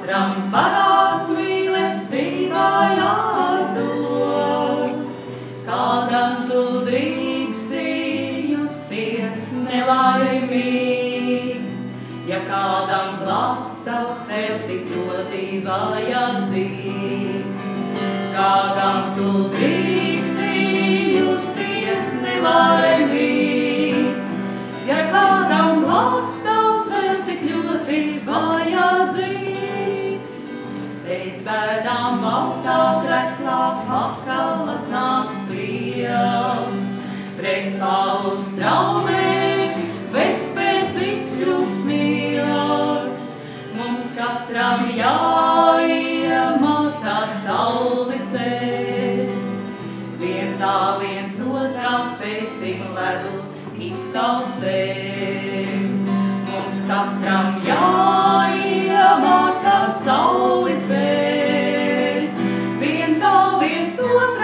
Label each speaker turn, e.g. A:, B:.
A: katram parāds mīlestībā jādod. Kādam tu drīksti justies nelaimīgs, ja kādam glāzs tavs sev tik ļoti vajadzīgs. Kādam tu drīksti justies nelaimīgs, ja kādam glāzs tavs sev tik ļoti vajadzīgs. Pēc bēdām baltā treklā pakal atnāks priels, pret kalu straumēm bezspēcīgs kļūst mīlāks. Mums katram jāiemācās sauli sēt, vien tā viens otrā spēsim ledu izkausēt. Mums katram jāiemācās sauli sēt, vien tā viens otrā